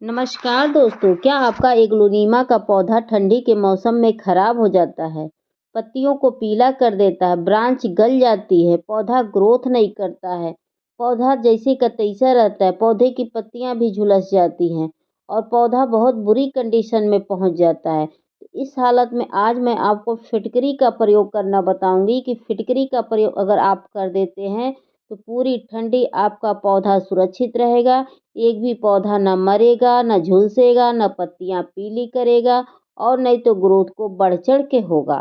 नमस्कार दोस्तों, क्या आपका एग्लोनिमा का पौधा ठंडी के मौसम में खराब हो जाता है? पत्तियों को पीला कर देता है, ब्रांच गल जाती है, पौधा ग्रोथ नहीं करता है, पौधा जैसे का तैसा रहता है, पौधे की पत्तियां भी झुलस जाती हैं और पौधा बहुत बुरी कंडीशन में पहुंच जाता है। इस हालत में आज मैं आपको फिटकरी का प्रयोग करना बताऊंगी कि फिटकरी का प्रयोग अगर आप कर देते हैं तो पूरी ठंडी आपका पौधा सुरक्षित रहेगा। एक भी पौधा ना मरेगा, ना झुलसेगा, ना पत्तियाँ पीली करेगा और नहीं तो ग्रोथ को बढ़-चढ़ के होगा,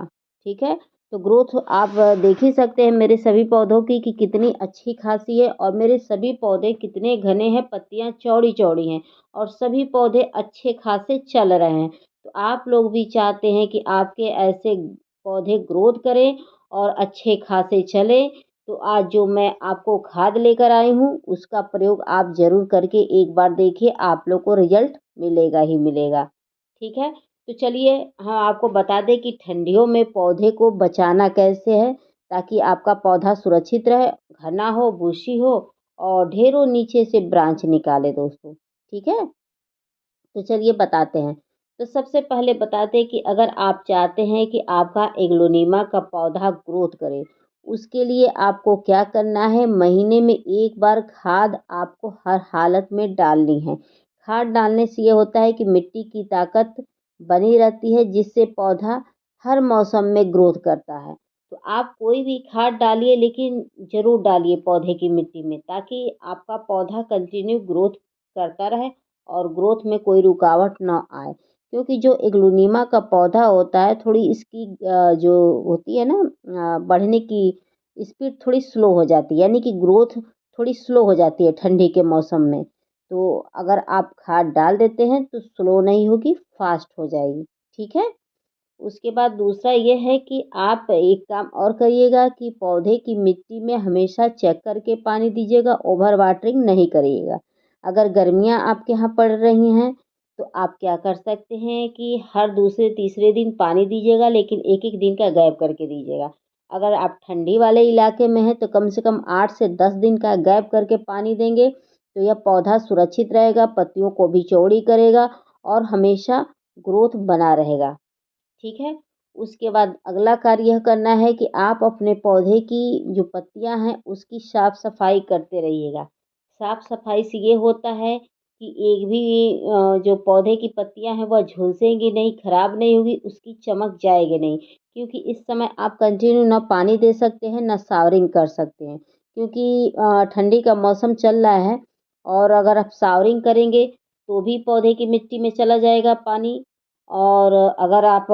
ठीक है? तो ग्रोथ आप देख ही सकते हैं मेरे सभी पौधों की कि कितनी अच्छी खासी है और मेरे सभी पौधे कितने घने हैं, पत्तियाँ चौड़ी-चौड़ी हैं और सभी पौधे अच्छे खासे चल रहे हैं। तो आप लोग भी चाहते हैं कि आपके ऐसे पौधे ग्रोथ करें और अच्छे खासे चलें, तो आज जो मैं आपको खाद लेकर आई हूँ, उसका प्रयोग आप ज़रूर करके एक बार देखिए, आप लोग को रिज़ल्ट मिलेगा ही मिलेगा। ठीक है? तो चलिए हाँ, आपको बता दें कि ठंडियों में पौधे को बचाना कैसे है, ताकि आपका पौधा सुरक्षित रहे, घना हो, बुशी हो और ढेरों नीचे से ब्रांच निकाले दोस्तों। ठीक है? तो चलिए बताते हैं। तो सबसे पहले बताते हैं कि अगर आप चाहते हैं कि आपका एग्लोनिमा का पौधा ग्रोथ करे, उसके लिए आपको क्या करना है, महीने में 1 बार खाद आपको हर हालत में डालनी है। खाद डालने से ये होता है कि मिट्टी की ताकत बनी रहती है, जिससे पौधा हर मौसम में ग्रोथ करता है। तो आप कोई भी खाद डालिए लेकिन ज़रूर डालिए पौधे की मिट्टी में, ताकि आपका पौधा कंटिन्यू ग्रोथ करता रहे और ग्रोथ में कोई रुकावट ना आए। क्योंकि जो एग्लोनिमा का पौधा होता है, थोड़ी इसकी जो होती है ना बढ़ने की स्पीड थोड़ी स्लो हो जाती है, यानी कि ग्रोथ थोड़ी स्लो हो जाती है ठंडी के मौसम में। तो अगर आप खाद डाल देते हैं तो स्लो नहीं होगी, फास्ट हो जाएगी। ठीक है? उसके बाद दूसरा ये है कि आप एक काम और करिएगा कि पौधे की मिट्टी में हमेशा चेक करके पानी दीजिएगा, ओवर वाटरिंग नहीं करिएगा। अगर गर्मियाँ आपके यहाँ पड़ रही हैं, तो आप क्या कर सकते हैं कि हर दूसरे तीसरे दिन पानी दीजिएगा, लेकिन 1-1 दिन का गैप करके दीजिएगा। अगर आप ठंडी वाले इलाके में हैं, तो कम से कम 8 से 10 दिन का गैप करके पानी देंगे, तो यह पौधा सुरक्षित रहेगा, पत्तियों को भी चौड़ी करेगा और हमेशा ग्रोथ बना रहेगा। ठीक है? उसके बाद अगला कार्य यह करना है कि आप अपने पौधे की जो पत्तियाँ हैं, उसकी साफ-सफाई करते रहिएगा। साफ-सफाई से ये होता है कि एक भी जो पौधे की पत्तियाँ हैं, वह झुलसेंगी नहीं, खराब नहीं होगी, उसकी चमक जाएगी नहीं। क्योंकि इस समय आप कंटिन्यू ना पानी दे सकते हैं, ना शावरिंग कर सकते हैं। क्योंकि ठंडी का मौसम चल रहा है और अगर आप शावरिंग करेंगे, तो भी पौधे की मिट्टी में चला जाएगा पानी और अगर आप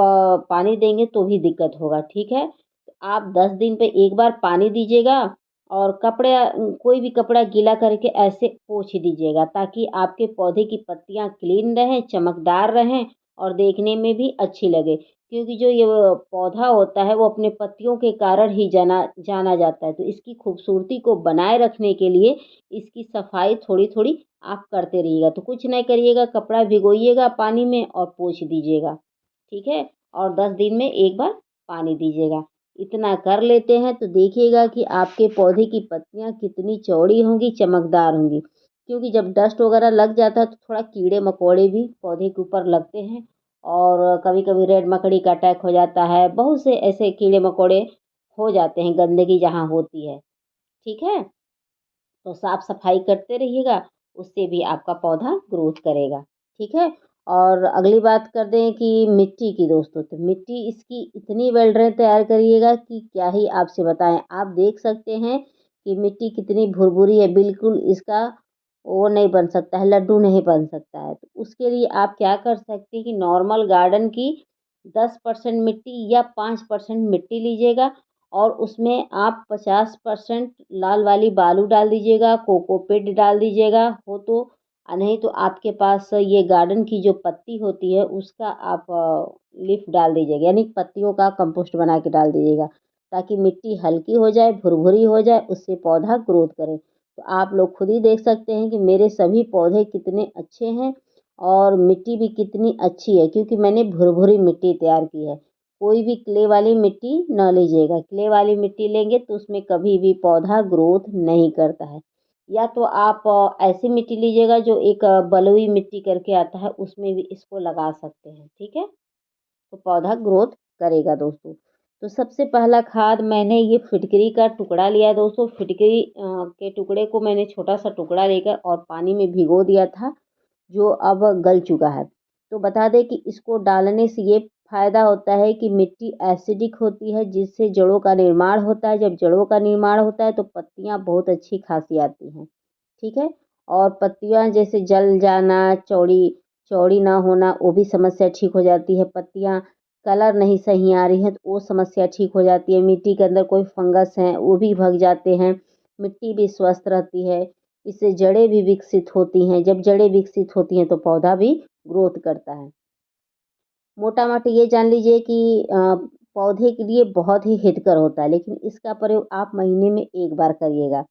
पानी देंगे तो भी दिक्कत होगा, ठीक है? तो आप 10 दिन पे 1 बार पानी दीजिएगा और कोई भी कपड़ा गीला करके ऐसे पोंछ दीजिएगा, ताकि आपके पौधे की पत्तियाँ क्लीन रहें, चमकदार रहें और देखने में भी अच्छी लगे। क्योंकि जो ये पौधा होता है, वो अपने पत्तियों के कारण ही जाना जाना जाता है। तो इसकी खूबसूरती को बनाए रखने के लिए इसकी सफाई थोड़ी-थोड़ी आप करते रहिएगा। तो कुछ नहीं करिएगा, कपड़ा भिगोइएगा पानी में और पोंछ दीजिएगा, ठीक है? और 10 दिन में 1 बार पानी दीजिएगा। इतना कर लेते हैं तो देखिएगा कि आपके पौधे की पत्तियाँ कितनी चौड़ी होंगी, चमकदार होंगी। क्योंकि जब डस्ट वगैरह लग जाता है तो थोड़ा कीड़े-मकोड़े भी पौधे के ऊपर लगते हैं और कभी-कभी रेड मकड़ी का अटैक हो जाता है। बहुत से ऐसे कीड़े-मकोड़े हो जाते हैं, गंदगी जहाँ होती है, ठीक है? तो साफ-सफाई करते रहिएगा, उससे भी आपका पौधा ग्रोथ करेगा, ठीक है? और अगली बात कर दें कि मिट्टी की दोस्तों, तो मिट्टी इसकी इतनी वेल ड्रेन तैयार करिएगा कि क्या ही आपसे बताएँ। आप देख सकते हैं कि मिट्टी कितनी भुरभुरी है, बिल्कुल इसका वो नहीं बन सकता है, लड्डू नहीं बन सकता है। तो उसके लिए आप क्या कर सकते हैं कि नॉर्मल गार्डन की 10% मिट्टी या 5% मिट्टी लीजिएगा और उसमें आप 50% लाल वाली बालू डाल दीजिएगा, कोकोपीट डाल दीजिएगा हो तो नहीं तो आपके पास ये गार्डन की जो पत्ती होती है उसका आप लीफ डाल दीजिएगा, यानी पत्तियों का कंपोस्ट बना के डाल दीजिएगा, ताकि मिट्टी हल्की हो जाए, भुरभुरी हो जाए, उससे पौधा ग्रोथ करे। तो आप लोग खुद ही देख सकते हैं कि मेरे सभी पौधे कितने अच्छे हैं और मिट्टी भी कितनी अच्छी है, क्योंकि मैंने भुरभुरी मिट्टी तैयार की है। कोई भी क्ले वाली मिट्टी ना लीजिएगा, क्ले वाली मिट्टी लेंगे तो उसमें कभी भी पौधा ग्रोथ नहीं करता है। या तो आप ऐसी मिट्टी लीजिएगा जो एक बलुई मिट्टी करके आता है, उसमें भी इसको लगा सकते हैं, ठीक है। तो पौधा ग्रोथ करेगा दोस्तों। तो सबसे पहला खाद मैंने ये फिटकरी का टुकड़ा लिया है दोस्तों। फिटकरी के टुकड़े को मैंने छोटा सा टुकड़ा लेकर और पानी में भिगो दिया था, जो अब गल चुका है। तो बता दें कि इसको डालने से ये फ़ायदा होता है कि मिट्टी एसिडिक होती है, जिससे जड़ों का निर्माण होता है। जब जड़ों का निर्माण होता है तो पत्तियाँ बहुत अच्छी खासी आती हैं, ठीक है। और पत्तियाँ जैसे जल जाना, चौड़ी चौड़ी ना होना, वो भी समस्या ठीक हो जाती है। पत्तियाँ कलर नहीं सही आ रही हैं, तो वो समस्या ठीक हो जाती है। मिट्टी के अंदर कोई फंगस हैं, वो भी भग जाते हैं। मिट्टी भी स्वस्थ रहती है। इससे जड़ें भी विकसित होती हैं। जब जड़ें विकसित होती हैं तो पौधा भी ग्रोथ करता है। मोटा मोटी ये जान लीजिए कि पौधे के लिए बहुत ही हितकर होता है, लेकिन इसका प्रयोग आप महीने में एक बार करिएगा।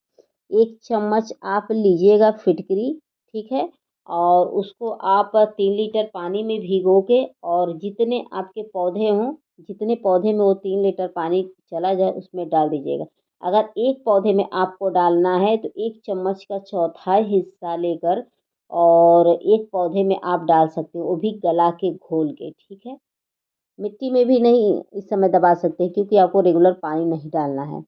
1 चम्मच आप लीजिएगा फिटकरी, ठीक है? और उसको आप 3 लीटर पानी में भिगो के, और जितने आपके पौधे हों, जितने पौधे में वो 3 लीटर पानी चला जाए उसमें डाल दीजिएगा। अगर एक पौधे में आपको डालना है तो 1 चम्मच का चौथाई हिस्सा लेकर और एक पौधे में आप डाल सकते हो, वो भी गला के घोल के, ठीक है? मिट्टी में भी नहीं इस समय दबा सकते हैं, क्योंकि आपको रेगुलर पानी नहीं डालना है।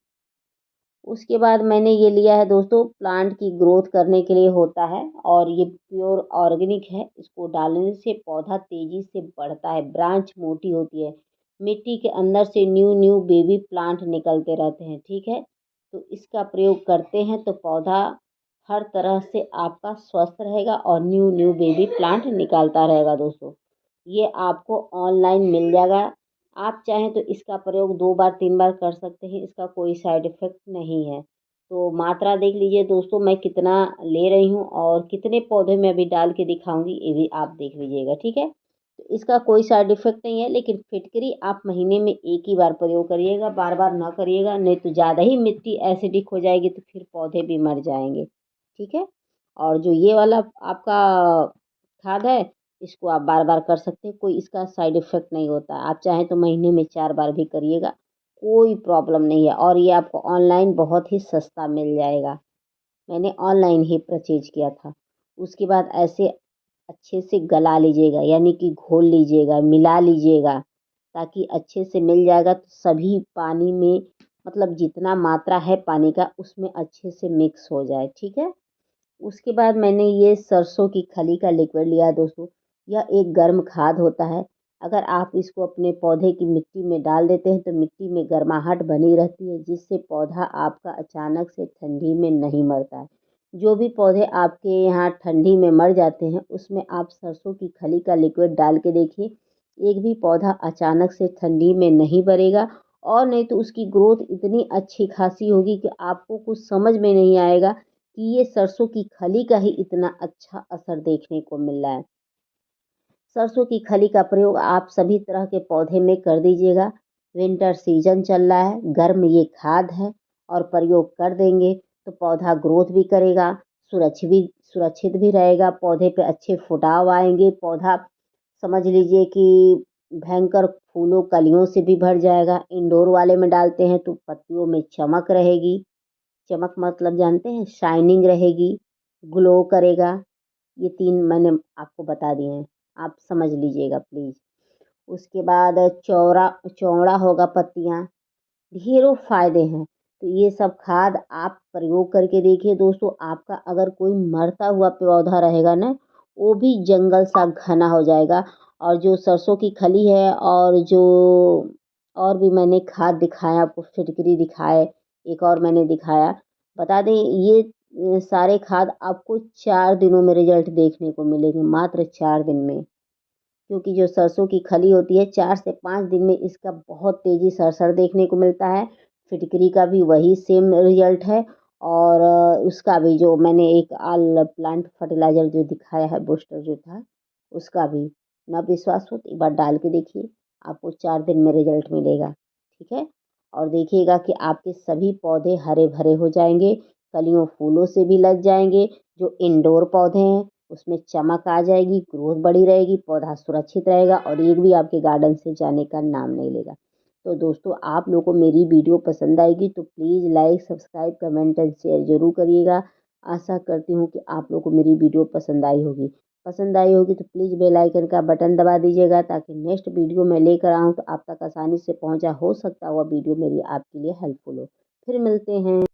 उसके बाद मैंने ये लिया है दोस्तों, प्लांट की ग्रोथ करने के लिए होता है, और ये प्योर ऑर्गेनिक है। इसको डालने से पौधा तेज़ी से बढ़ता है, ब्रांच मोटी होती है, मिट्टी के अंदर से न्यू न्यू बेबी प्लांट निकलते रहते हैं, ठीक है। तो इसका प्रयोग करते हैं तो पौधा हर तरह से आपका स्वस्थ रहेगा और न्यू न्यू बेबी प्लांट निकालता रहेगा दोस्तों। ये आपको ऑनलाइन मिल जाएगा। आप चाहें तो इसका प्रयोग 2 बार 3 बार कर सकते हैं, इसका कोई साइड इफ़ेक्ट नहीं है। तो मात्रा देख लीजिए दोस्तों, मैं कितना ले रही हूँ और कितने पौधे मैं अभी डाल के दिखाऊँगी, ये भी आप देख लीजिएगा, ठीक है? तो इसका कोई साइड इफ़ेक्ट नहीं है, लेकिन फिटकरी आप महीने में एक ही बार प्रयोग करिएगा, बार-बार ना करिएगा, नहीं तो ज़्यादा ही मिट्टी एसिडिक हो जाएगी तो फिर पौधे भी मर जाएँगे, ठीक है? और जो ये वाला आपका खाद है, इसको आप बार-बार कर सकते हैं, कोई इसका साइड इफ़ेक्ट नहीं होता। आप चाहें तो महीने में 4 बार भी करिएगा, कोई प्रॉब्लम नहीं है, और ये आपको ऑनलाइन बहुत ही सस्ता मिल जाएगा। मैंने ऑनलाइन ही परचेज़ किया था। उसके बाद ऐसे अच्छे से गला लीजिएगा, यानी कि घोल लीजिएगा, मिला लीजिएगा, ताकि अच्छे से मिल जाएगा तो सभी पानी में, मतलब जितना मात्रा है पानी का उसमें अच्छे से मिक्स हो जाए, ठीक है? उसके बाद मैंने ये सरसों की खली का लिक्विड लिया है दोस्तों। यह एक गर्म खाद होता है। अगर आप इसको अपने पौधे की मिट्टी में डाल देते हैं तो मिट्टी में गर्माहट बनी रहती है, जिससे पौधा आपका अचानक से ठंडी में नहीं मरता है। जो भी पौधे आपके यहाँ ठंडी में मर जाते हैं, उसमें आप सरसों की खली का लिक्विड डाल के देखिए, एक भी पौधा अचानक से ठंडी में नहीं मरेगा, और नहीं तो उसकी ग्रोथ इतनी अच्छी खासी होगी कि आपको कुछ समझ में नहीं आएगा कि ये सरसों की खली का ही इतना अच्छा असर देखने को मिल रहा है। सरसों की खली का प्रयोग आप सभी तरह के पौधे में कर दीजिएगा। विंटर सीजन चल रहा है, गर्म ये खाद है, और प्रयोग कर देंगे तो पौधा ग्रोथ भी करेगा, सुरक्षित भी रहेगा, पौधे पे अच्छे फुटाव आएँगे, पौधा समझ लीजिए कि भयंकर फूलों कलियों से भी भर जाएगा। इंडोर वाले में डालते हैं तो पत्तियों में चमक रहेगी। चमक मतलब जानते हैं, शाइनिंग रहेगी, ग्लो करेगा। ये 3 मैंने आपको बता दिए हैं, आप समझ लीजिएगा प्लीज़। उसके बाद चौड़ा चौड़ा होगा पत्तियाँ, ढेरों फ़ायदे हैं। तो ये सब खाद आप प्रयोग करके देखिए दोस्तों, आपका अगर कोई मरता हुआ पौधा रहेगा ना, वो भी जंगल सा घना हो जाएगा। और जो सरसों की खली है, और जो और भी मैंने खाद दिखाया आपको, फिटकरी दिखाए, एक और मैंने दिखाया। बता दें ये सारे खाद आपको 4 दिनों में रिज़ल्ट देखने को मिलेंगे, मात्र 4 दिन में। क्योंकि जो सरसों की खली होती है, 4 से 5 दिन में इसका बहुत तेज़ी से असर देखने को मिलता है। फिटकरी का भी वही सेम रिज़ल्ट है, और उसका भी जो मैंने एक ऑल प्लांट फर्टिलाइज़र जो दिखाया है, बूस्टर जो था, उसका भी। ना विश्वास हो तो एक बार डाल के देखिए, आपको 4 दिन में रिज़ल्ट मिलेगा, ठीक है? और देखिएगा कि आपके सभी पौधे हरे-भरे हो जाएँगे, कलियों फूलों से भी लग जाएँगे। जो इंडोर पौधे हैं उसमें चमक आ जाएगी, ग्रोथ बढ़ी रहेगी, पौधा सुरक्षित रहेगा, और एक भी आपके गार्डन से जाने का नाम नहीं लेगा। तो दोस्तों, आप लोगों को मेरी वीडियो पसंद आएगी तो please like, subscribe, comment and share ज़रूर करिएगा। आशा करती हूँ कि आप लोगों को मेरी वीडियो पसंद आई होगी। पसंद आई होगी तो प्लीज़ बेल आइकन का बटन दबा दीजिएगा, ताकि नेक्स्ट वीडियो मैं लेकर आऊँ तो आप तक आसानी से पहुँचा। हो सकता है वह वीडियो मेरी आपके लिए हेल्पफुल हो। फिर मिलते हैं।